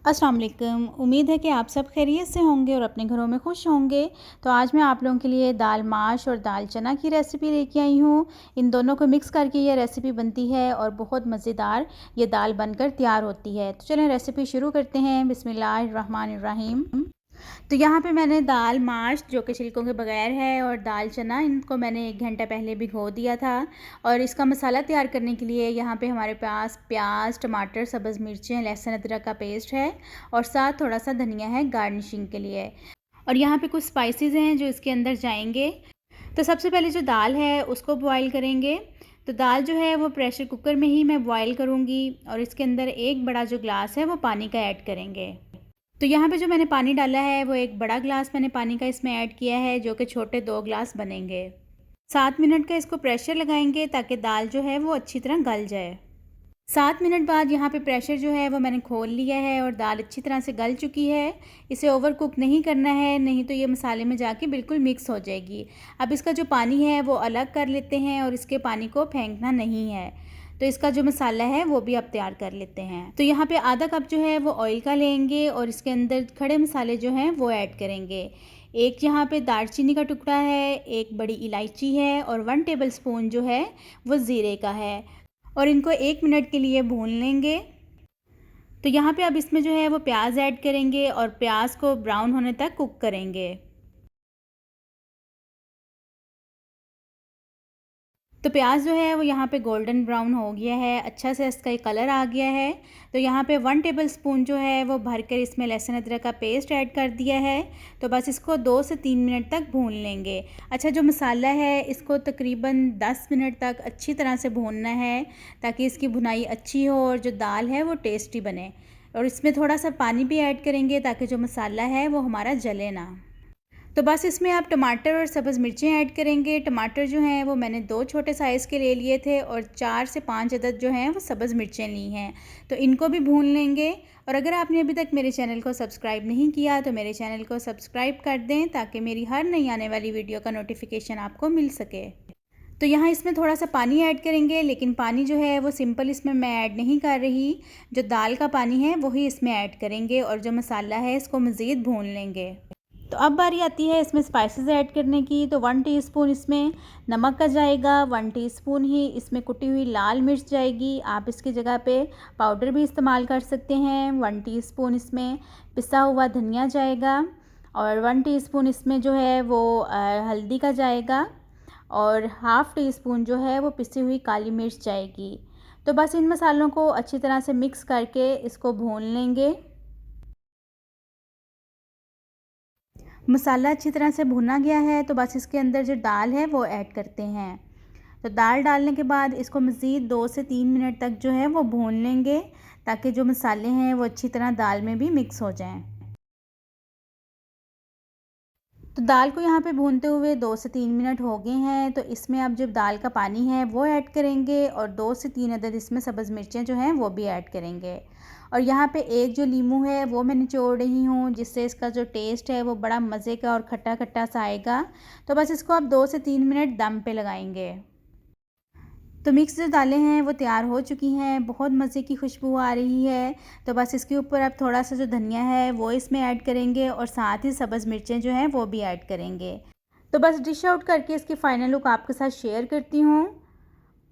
अस्सलाम वालेकुम। उम्मीद है कि आप सब खैरियत से होंगे और अपने घरों में खुश होंगे। तो आज मैं आप लोगों के लिए दाल माश और दाल चना की रेसिपी लेके आई हूँ। इन दोनों को मिक्स करके ये रेसिपी बनती है और बहुत मज़ेदार ये दाल बनकर तैयार होती है। तो चलें रेसिपी शुरू करते हैं। बिस्मिल्लाहिर्रहमानिर्रहीम। तो यहाँ पे मैंने दाल माश जो कि छिलकों के बगैर है और दाल चना इनको मैंने 1 घंटा पहले भिगो दिया था। और इसका मसाला तैयार करने के लिए यहाँ पे हमारे पास प्याज, टमाटर, सब्ज़ मिर्चें, लहसुन, अदरक का पेस्ट है और साथ थोड़ा सा धनिया है गार्निशिंग के लिए। और यहाँ पे कुछ स्पाइसेस हैं जो इसके अंदर जाएंगे। तो सबसे पहले जो दाल है उसको बॉईल करेंगे। तो दाल जो है वो प्रेशर कुकर में ही मैं बॉईल करूँगी और इसके अंदर एक बड़ा जो ग्लास है वो पानी का ऐड करेंगे। तो यहाँ पे जो मैंने पानी डाला है वो एक बड़ा ग्लास मैंने पानी का इसमें ऐड किया है, जो कि छोटे 2 ग्लास बनेंगे। 7 मिनट का इसको प्रेशर लगाएंगे ताकि दाल जो है वो अच्छी तरह गल जाए। 7 मिनट बाद यहाँ पे प्रेशर जो है वो मैंने खोल लिया है और दाल अच्छी तरह से गल चुकी है। इसे ओवर कुक नहीं करना है, नहीं तो ये मसाले में जाके बिल्कुल मिक्स हो जाएगी। अब इसका जो पानी है वो अलग कर लेते हैं और इसके पानी को फेंकना नहीं है। तो इसका जो मसाला है वो भी अब तैयार कर लेते हैं। तो यहाँ पे आधा कप जो है वो ऑयल का लेंगे और इसके अंदर खड़े मसाले जो हैं वो ऐड करेंगे। एक यहाँ पे दालचीनी का टुकड़ा है, एक बड़ी इलायची है और 1 टेबल स्पून जो है वो ज़ीरे का है और इनको 1 मिनट के लिए भून लेंगे। तो यहाँ पे अब इसमें जो है वो प्याज ऐड करेंगे और प्याज को ब्राउन होने तक कुक करेंगे। तो प्याज जो है वो यहाँ पे गोल्डन ब्राउन हो गया है, अच्छा से इसका कलर आ गया है। तो यहाँ पे 1 टेबल स्पून जो है वो भरकर इसमें लहसुन अदरक का पेस्ट ऐड कर दिया है। तो बस इसको 2 से 3 मिनट तक भून लेंगे। अच्छा, जो मसाला है इसको तकरीबन 10 मिनट तक अच्छी तरह से भूनना है ताकि इसकी भुनाई अच्छी हो और जो दाल है वो टेस्टी बने। और इसमें थोड़ा सा पानी भी ऐड करेंगे ताकि जो मसाला है वो हमारा जले ना। तो बस इसमें आप टमाटर और सब्ज़ मिर्चें ऐड करेंगे। टमाटर जो हैं वो मैंने 2 छोटे साइज़ के ले लिए थे और 4 से 5 अदद जो हैं वो सब्ज़ मिर्चें ली हैं। तो इनको भी भून लेंगे। और अगर आपने अभी तक मेरे चैनल को सब्सक्राइब नहीं किया तो मेरे चैनल को सब्सक्राइब कर दें ताकि मेरी हर नई आने वाली वीडियो का नोटिफिकेशन आपको मिल सके। तो यहाँ इसमें थोड़ा सा पानी ऐड करेंगे, लेकिन पानी जो है वो सिंपल इसमें मैं ऐड नहीं कर रही। जो दाल का पानी है वही इसमें ऐड करेंगे और जो मसाला है इसको मज़ीद भून लेंगे। तो अब बारी आती है इसमें स्पाइसेस ऐड करने की। तो 1 टीस्पून इसमें नमक का जाएगा, 1 टीस्पून ही इसमें कुटी हुई लाल मिर्च जाएगी। आप इसकी जगह पे पाउडर भी इस्तेमाल कर सकते हैं। 1 टीस्पून इसमें पिसा हुआ धनिया जाएगा और 1 टीस्पून इसमें जो है वो हल्दी का जाएगा और हाफ़ टी स्पून जो है वो पिसी हुई काली मिर्च जाएगी। तो बस इन मसालों को अच्छी तरह से मिक्स करके इसको भून लेंगे। मसाला अच्छी तरह से भुना गया है तो बस इसके अंदर जो दाल है वो ऐड करते हैं। तो दाल डालने के बाद इसको मज़ीद 2 से 3 मिनट तक जो है वो भून लेंगे ताकि जो मसाले हैं वो अच्छी तरह दाल में भी मिक्स हो जाएं। तो दाल को यहाँ पे भूनते हुए 2 से 3 मिनट हो गए हैं। तो इसमें अब जो दाल का पानी है वो ऐड करेंगे और 2 से 3 अदद इसमें सब्ज़ मिर्चें जो हैं वो भी ऐड करेंगे। और यहाँ पे एक जो नींबू है वो मैं निचोड़ रही हूँ, जिससे इसका जो टेस्ट है वो बड़ा मज़े का और खट्टा खट्टा सा आएगा। तो बस इसको अब 2 से 3 मिनट दम पे लगाएंगे। तो मिक्स जो दालें हैं वो तैयार हो चुकी हैं, बहुत मज़े की खुशबू आ रही है। तो बस इसके ऊपर अब थोड़ा सा जो धनिया है वो इसमें ऐड करेंगे और साथ ही सब्ज़ मिर्चें जो हैं वो भी ऐड करेंगे। तो बस डिश आउट करके इसकी फ़ाइनल लुक आपके साथ शेयर करती हूँ।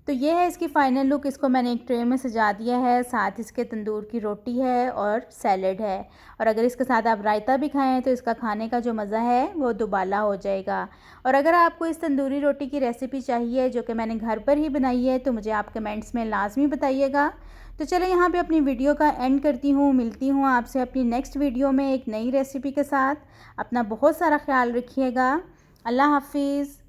तो ये है इसकी फ़ाइनल लुक। इसको मैंने एक ट्रे में सजा दिया है, साथ इसके तंदूर की रोटी है और सैलड है। और अगर इसके साथ आप रायता भी खाएं तो इसका खाने का जो मज़ा है वो दुबाला हो जाएगा। और अगर आपको इस तंदूरी रोटी की रेसिपी चाहिए जो कि मैंने घर पर ही बनाई है तो मुझे आप कमेंट्स में लाजमी बताइएगा। तो चलें यहाँ पे अपनी वीडियो का एंड करती हूँ। मिलती हूँ आपसे अपनी नेक्स्ट वीडियो में एक नई रेसिपी के साथ। अपना बहुत सारा ख्याल रखिएगा। अल्लाह हाफिज़।